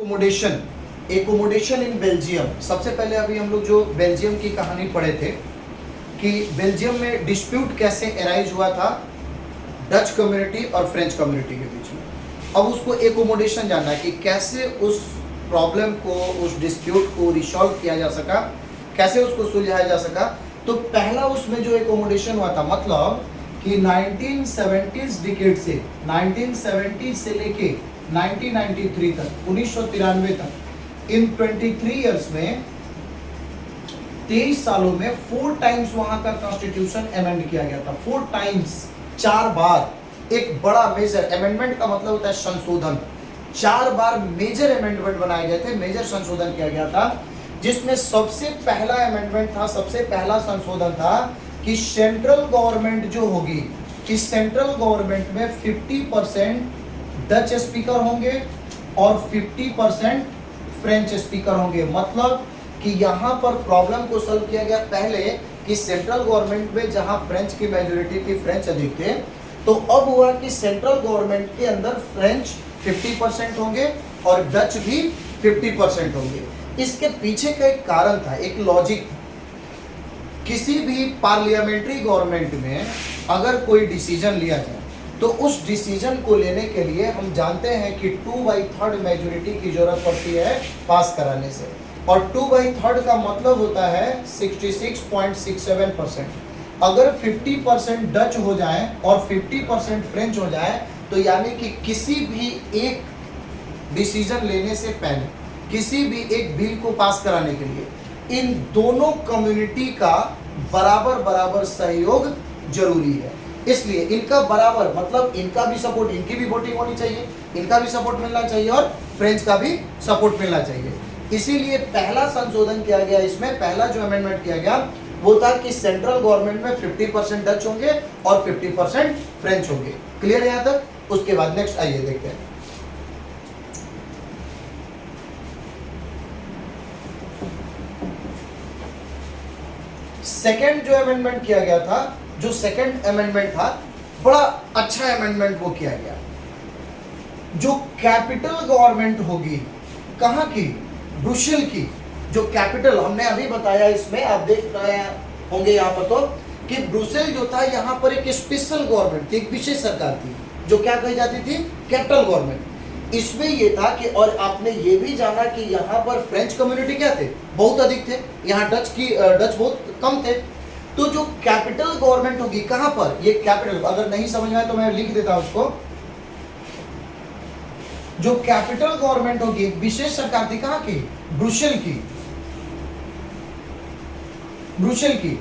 Accommodation accommodation in Belgium. सबसे पहले अभी हम लोग जो बेल्जियम की कहानी पढ़े थे कि बेल्जियम में डिस्प्यूट कैसे अराइज हुआ था डच कम्युनिटी और फ्रेंच कम्युनिटी के बीच में। अब उसको एकोमोडेशन जानना है कि कैसे उस प्रॉब्लम को, उस डिस्प्यूट को रिसॉल्व किया जा सका, कैसे उसको सुलझाया जा सका। तो पहला उसमें जो एकोमोडेशन हुआ था, मतलब कि 1970s डिकेड से 1970 से लेके 1993 तक, 1993 तक, इन 23 इयर्स में 23 सालों में 4 टाइम्स वहां का कॉन्स्टिट्यूशन अमेंड किया गया था। 4 टाइम्स, 4 बार एक बड़ा मेजर अमेंडमेंट का मतलब होता है संशोधन। 4 बार मेजर अमेंडमेंट बनाए गए थे, मेजर संशोधन किया गया था, जिसमें सबसे पहला अमेंडमेंट था, सबसे पहला संशोधन था कि सेंट्रल गवर्नमेंट जो होगी, कि सेंट्रल गवर्नमेंट में 50% डच स्पीकर होंगे और 50% फ्रेंच स्पीकर होंगे। मतलब कि यहाँ पर प्रॉब्लम को सॉल्व किया गया पहले कि सेंट्रल गवर्नमेंट में जहाँ फ्रेंच की मेजोरिटी थी, फ्रेंच अधिक थे, तो अब हुआ कि सेंट्रल गवर्नमेंट के अंदर फ्रेंच 50% होंगे और डच भी 50% होंगे। इसके पीछे का एक कारण था, एक लॉजिक। किसी भी पार्लियामेंट्री गवर्नमेंट में अगर कोई डिसीजन लिया जाए तो उस डिसीजन को लेने के लिए हम जानते हैं कि 2/3 मेजोरिटी की जरूरत पड़ती है पास कराने से, और 2/3 का मतलब होता है 66.67%। अगर 50% डच हो जाए और 50% फ्रेंच हो जाए तो यानी कि किसी भी एक डिसीजन लेने से पहले, किसी भी एक बिल को पास कराने के लिए इन दोनों कम्युनिटी का बराबर बराबर सहयोग जरूरी है। इसलिए इनका बराबर मतलब इनका भी सपोर्ट, इनकी भी वोटिंग होनी चाहिए, इनका भी सपोर्ट मिलना चाहिए और फ्रेंच का भी सपोर्ट मिलना चाहिए। इसीलिए पहला संशोधन किया गया, इसमें पहला जो अमेंडमेंट किया गया वो था कि सेंट्रल गवर्नमेंट में 50% डच होंगे और 50% फ्रेंच होंगे। क्लियर है यहां तक? उसके बाद नेक्स्ट आइए देखते हैं। सेकेंड जो अमेंडमेंट किया गया था, जो सेकेंड अमेंडमेंट था, बड़ा अच्छा अमेंडमेंट वो किया गया। जो कैपिटल गवर्नमेंट होगी, कहां की? ब्रुसेल की। जो कैपिटल हमने अभी बताया, इसमें आप देख रहे होंगे यहाँ पर तो कि ब्रुसेल जो था यहाँ पर एक स्पेशल गवर्नमेंट थी, एक विशेष सरकार थी जो क्या कही जाती थी? Capital government. इसमें ये था कि, और आपने ये भी जाना कि यहाँ पर फ्रेंच कम्युनिटी क्या थे? बहुत अधिक थे। यहाँ डच बहुत कम थे। तो जो कैपिटल गवर्नमेंट होगी कहां पर? ये कैपिटल, अगर नहीं समझ में आए तो मैं लिख देता हूं उसको। जो कैपिटल गवर्नमेंट होगी, विशेष सरकार थी, कहां की? ब्रुसेल की। ब्रुसेल की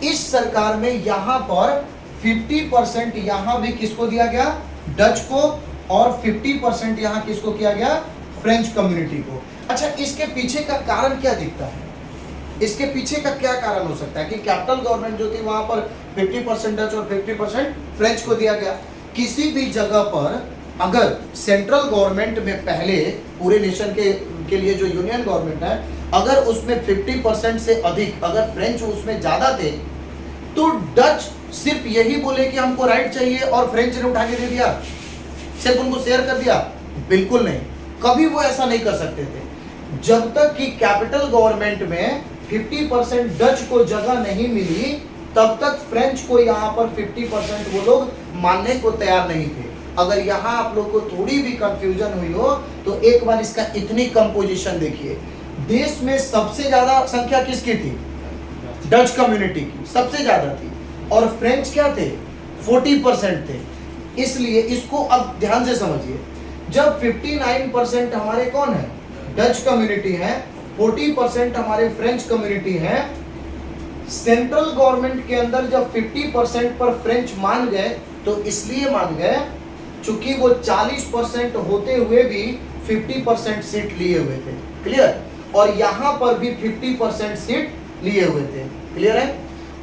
इस सरकार में यहां पर 50% यहां भी किसको दिया गया? डच को, और 50% यहां किसको किया गया? फ्रेंच कम्युनिटी को। अच्छा, इसके पीछे का कारण क्या दिखता है? इसके पीछे का क्या कारण हो सकता है कि कैपिटल गवर्नमेंट जो थी वहां पर 50% डच और 50% फ्रेंच को दिया गया? किसी भी जगह पर अगर सेंट्रल गवर्नमेंट में पहले पूरे नेशन के लिए जो यूनियन गवर्नमेंट है, अगर उसमें 50% से अधिक अगर फ्रेंच उसमें ज्यादा थे, तो डच सिर्फ यही बोले कि हमको राइट चाहिए और फ्रेंच ने उठा के दे दिया, सिर्फ उनको शेयर कर दिया? बिल्कुल नहीं, कभी वो ऐसा नहीं कर सकते थे। जब तक कि कैपिटल गवर्नमेंट में 50% डच को जगह नहीं मिली, तब तक फ्रेंच को यहाँ पर 50% वो लोग मानने को तैयार नहीं थे। अगर यहाँ आप लोग को थोड़ी भी कंफ्यूजन हुई हो तो एक बार इसका इतनी कंपोजिशन देखिए। देश में सबसे ज्यादा संख्या किसकी थी? डच कम्युनिटी की सबसे ज्यादा थी, और फ्रेंच क्या थे? 40% थे। इसलिए इसको अब ध्यान से समझिए। जब 59% हमारे कौन है? डच कम्युनिटी है, 40% हमारे फ्रेंच कम्युनिटी है। सेंट्रल गवर्नमेंट के अंदर जब 50% पर फ्रेंच मान गए तो इसलिए मान गए चूंकि वो 40% होते हुए भी 50% सीट लिए हुए थे। क्लियर? और यहां पर भी 50% सीट लिए हुए थे। क्लियर है?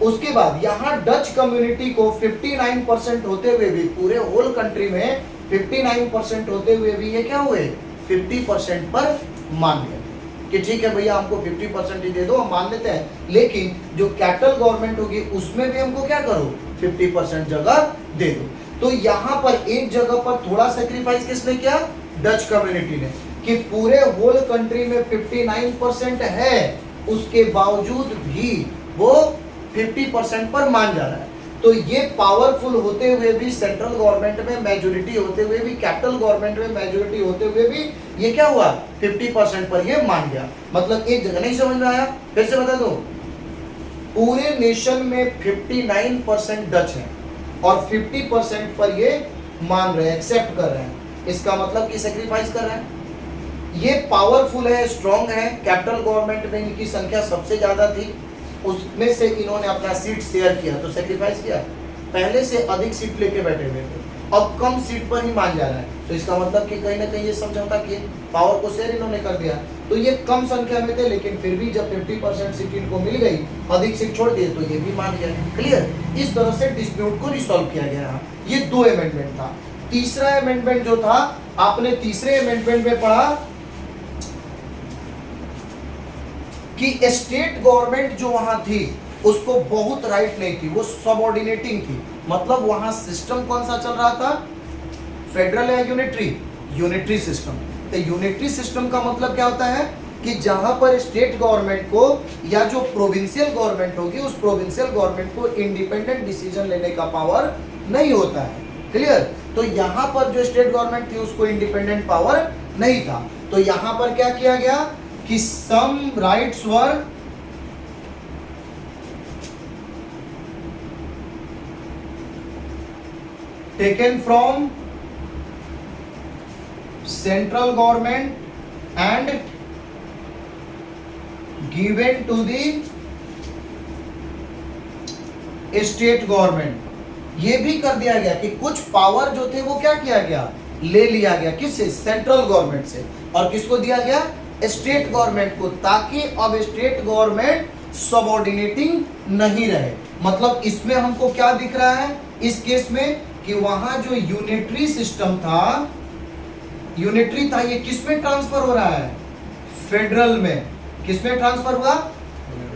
उसके बाद यहां डच कम्युनिटी को 59% होते हुए भी, पूरे होल कंट्री में 59% होते हुए भी ये क्या हुए? 50% पर मान गए कि ठीक है भैया, हमको 50% ही दे दो, हम मान लेते हैं, लेकिन जो कैपिटल गवर्नमेंट होगी उसमें भी हमको क्या करो? 50% जगह दे दो। तो यहां पर एक जगह पर थोड़ा सेक्रीफाइस किसने किया? डच कम्युनिटी ने। कि पूरे होल कंट्री में 59% है, उसके बावजूद भी वो 50% पर मान जा रहा है। तो ये पावरफुल होते हुए भी, सेंट्रल गवर्नमेंट में मेजोरिटी होते हुए भी, कैपिटल गवर्नमेंट में मेजोरिटी होते हुए भी ये क्या हुआ, 50% पर ये मान गया। मतलब एक जगह नहीं समझ में आया, फिर से बता दूं, पूरे नेशन में 59% डच है और 50% पर ये मान रहे हैं, एक्सेप्ट कर रहे हैं। इसका मतलब कि सेक्रीफाइस कर रहे हैं। ये पावरफुल है, स्ट्रॉन्ग है। कैपिटल गवर्नमेंट में इनकी संख्या सबसे ज्यादा थी, उसमें से इन्होंने अपना सीट शेयर किया तो सेक्रीफाइस किया। पहले से अधिक सीट लेके बैठे हुए थे, अब कम सीट पर ही मान जा रहा है। तो इसका मतलब कि कहीं ना कहीं ये समझौता किए, पावर को शेयर इन्होंने कर दिया। तो ये कम संख्या में थे, लेकिन फिर भी जब 50% सीट इनको मिल गई, अधिक सीट छोड़ दिए, तो ये भी मान गया। क्लियर? इस तरह से डिस्प्यूट को रिसॉल्व किया गया। ये 2 अमेंडमेंट था। तीसरा अमेंडमेंट जो था, आपने तीसरे अमेंडमेंट में पढ़ा कि स्टेट गवर्नमेंट जो वहां थी उसको बहुत राइट नहीं थी, वो सबऑर्डिनेटिंग थी। मतलब वहां सिस्टम कौन सा चल रहा था, फेडरल या यूनिटरी? Unitary system. तो यूनिटरी सिस्टम का मतलब क्या होता है कि जहां पर स्टेट गवर्नमेंट को या जो प्रोविंशियल गवर्नमेंट होगी, उस प्रोविंशियल गवर्नमेंट को इंडिपेंडेंट डिसीजन लेने का पावर नहीं होता है। क्लियर? तो यहां पर जो स्टेट गवर्नमेंट थी उसको इंडिपेंडेंट पावर नहीं था। तो यहां पर क्या किया गया कि some rights were taken from central government and given to the state government. ये भी कर दिया गया कि कुछ पावर जो थे वो क्या किया गया, ले लिया गया। किससे? सेंट्रल गवर्नमेंट से। और किसको दिया गया? स्टेट गवर्नमेंट को, ताकि अब स्टेट गवर्नमेंट सबऑर्डिनेटिंग नहीं रहे। मतलब इसमें हमको क्या दिख रहा है इस केस में, कि वहां जो यूनिटरी सिस्टम था, यूनिटरी था, ये किस में ट्रांसफर हो रहा है, फेडरल में। किस में ट्रांसफर हुआ?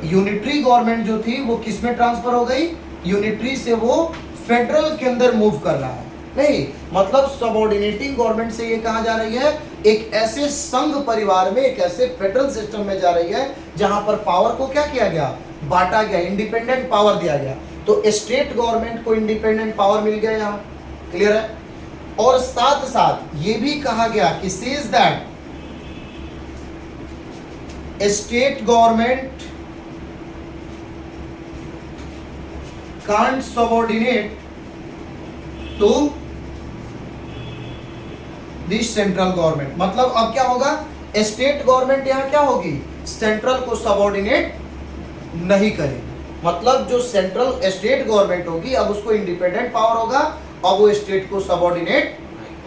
यूनिटरी गवर्नमेंट जो थी वो किस में ट्रांसफर हो गई, यूनिटरी से वो फेडरल के अंदर मूव कर रहा है। नहीं, मतलब सबऑर्डिनेटिंग गवर्नमेंट से ये कहा जा रही है, एक ऐसे संघ परिवार में, एक ऐसे फेडरल सिस्टम में जा रही है जहां पर पावर को क्या किया गया, बांटा गया, इंडिपेंडेंट पावर दिया गया। तो स्टेट गवर्नमेंट को इंडिपेंडेंट पावर मिल गया यहां। क्लियर है? और साथ साथ ये भी कहा गया कि says that state government can't subordinate to this central government. मतलब अब क्या होगा, स्टेट गवर्नमेंट यहां क्या होगी, सेंट्रल को सबऑर्डिनेट नहीं करेगी। मतलब जो सेंट्रल स्टेट गवर्नमेंट होगी, अब उसको इंडिपेंडेंट पावर होगा, अब वो स्टेट को सबऑर्डिनेट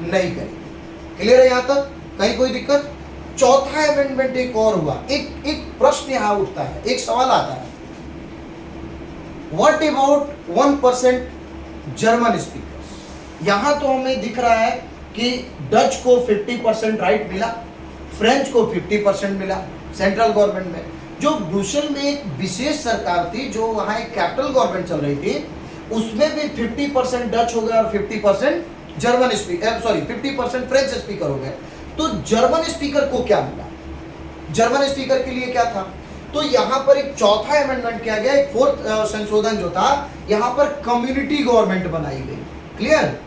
नहीं करेगी। क्लियर है यहां तक? कहीं कोई दिक्कत? चौथा अमेंडमेंट एक और हुआ। एक प्रश्न यहां उठता है, एक सवाल आता है, व्हाट अबाउट 1% जर्मन स्पीकर्स? यहां तो हमें दिख रहा है कि डच को 50% राइट मिला, फ्रेंच को 50% मिला सेंट्रल गवर्नमेंट में। जो ब्रुसेल में एक विशेष सरकार थी, जो वहां एक कैपिटल गवर्नमेंट चल रही थी, उसमें भी 50% डच हो गए और 50% German speaker, sorry 50% French speaker हो गए। तो जर्मन स्पीकर को क्या मिला, जर्मन स्पीकर के लिए क्या था? तो यहां पर एक चौथा अमेंडमेंट किया गया, एक फोर्थ संशोधन जो था, यहां पर कम्युनिटी गवर्नमेंट बनाई गई। क्लियर?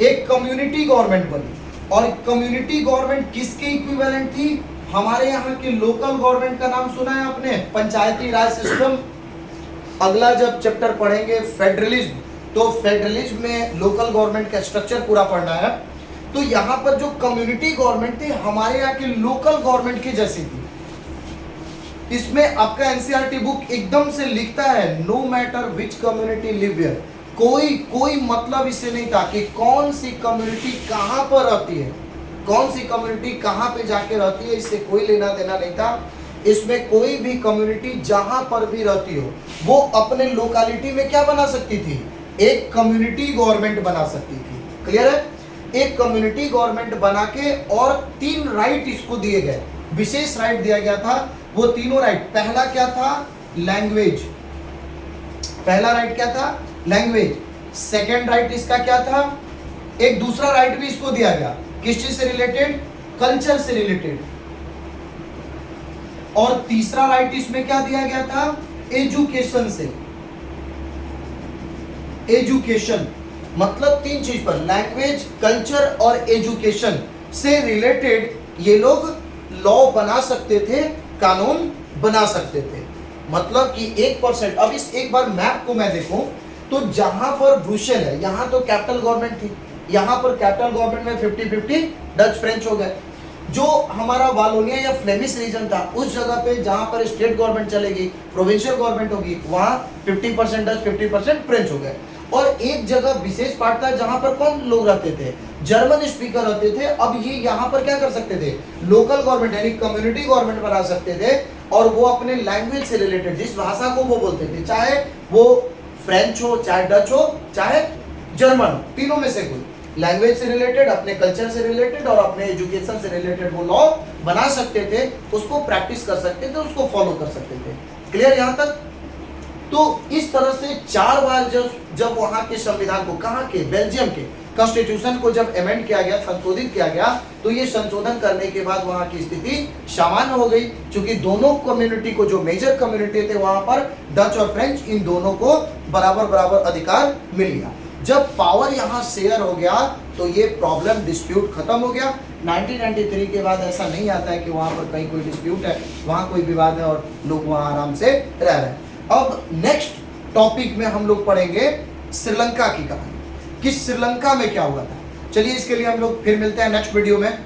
एक कम्युनिटी गवर्नमेंट बनी। और कम्युनिटी गवर्नमेंट किसके इक्विवेलेंट थी? हमारे यहाँ के लोकल गवर्नमेंट का नाम सुना है आपने, पंचायती राज सिस्टम। अगला जब चैप्टर पढ़ेंगे फेडरलिज्म, तो फेडरलिज्म में लोकल गवर्नमेंट का स्ट्रक्चर पूरा पढ़ना है। तो यहाँ पर जो कम्युनिटी गवर्नमेंट थी, हमारे यहाँ की लोकल गवर्नमेंट की जैसी थी। इसमें आपका एनसीईआरटी बुक एकदम से लिखता है, no matter which community live where. कोई मतलब इससे नहीं था कि कौन सी कम्युनिटी कहां पर रहती है, कौन सी कम्युनिटी कहां पे जाके रहती है, इससे कोई लेना देना नहीं था। इसमें कोई भी कम्युनिटी जहां पर भी रहती हो, वो अपने लोकेलिटी में क्या बना सकती थी, एक कम्युनिटी गवर्नमेंट बना सकती थी। क्लियर है? एक कम्युनिटी गवर्नमेंट बना के, और 3 राइट इसको दिए गए, विशेष राइट दिया गया था। वो तीनों राइट, पहला क्या था, लैंग्वेज। पहला राइट क्या था, लैंग्वेज। सेकेंड राइट इसका क्या था, एक दूसरा राइट भी इसको दिया गया, किस चीज से रिलेटेड? कल्चर से रिलेटेड। और तीसरा राइट इसमें क्या दिया गया था? एजुकेशन से। एजुकेशन मतलब तीन चीज पर, लैंग्वेज, कल्चर और एजुकेशन से रिलेटेड ये लोग लॉ बना सकते थे, कानून बना सकते थे। मतलब कि 1%, अब इस एक बार मैप को मैं देखूं तो जहां पर ब्रुसेल है यहां तो कैपिटल गवर्नमेंट थी, यहां पर कैपिटल गवर्नमेंट में 50-50 डच फ्रेंच हो गए। जो हमारा वालोनिया या फ्लेमिश रीजन था उस जगह पे जहां पर स्टेट गवर्नमेंट चलेगी, प्रोविंशियल गवर्नमेंट होगी, वहां 50% डच 50% फ्रेंच हो गए। और एक जगह विशेष पार्ट था जहां पर कौन लोग रहते थे? जर्मन स्पीकर रहते थे। अब ये यहाँ पर क्या कर सकते थे? लोकल गवर्नमेंट यानी कम्युनिटी गवर्नमेंट बना सकते थे और वो अपने लैंग्वेज से रिलेटेड जिस भाषा को वो बोलते थे, चाहे वो फ्रेंच हो, चाहे डच हो, चाहे जर्मन हो, तीनों में से कोई, लैंग्वेज से रिलेटेड, अपने कल्चर से रिलेटेड और अपने एजुकेशन से रिलेटेड वो लॉ बना सकते थे, उसको प्रैक्टिस कर सकते थे, उसको फॉलो कर सकते थे। क्लियर यहाँ तक? तो इस तरह से 4 बार जब वहां के संविधान को, कहां के? बेल्जियम के कॉन्स्टिट्यूशन को जब अमेंड किया गया, संशोधित किया गया, तो ये संशोधन करने के बाद वहां की स्थिति सामान्य हो गई, क्योंकि दोनों कम्युनिटी को, जो मेजर कम्युनिटी थे वहां पर डच और फ्रेंच, इन दोनों को बराबर बराबर अधिकार मिल गया। जब पावर यहाँ शेयर हो गया तो ये प्रॉब्लम, डिस्प्यूट खत्म हो गया। 1993 के बाद ऐसा नहीं आता है कि वहां पर कहीं कोई डिस्प्यूट है, वहां कोई विवाद है और लोग वहां आराम से रह रहे हैं। अब नेक्स्ट टॉपिक में हम लोग पढ़ेंगे श्रीलंका की कहानी कि श्रीलंका में क्या हुआ था। चलिए इसके लिए हम लोग फिर मिलते हैं नेक्स्ट वीडियो में।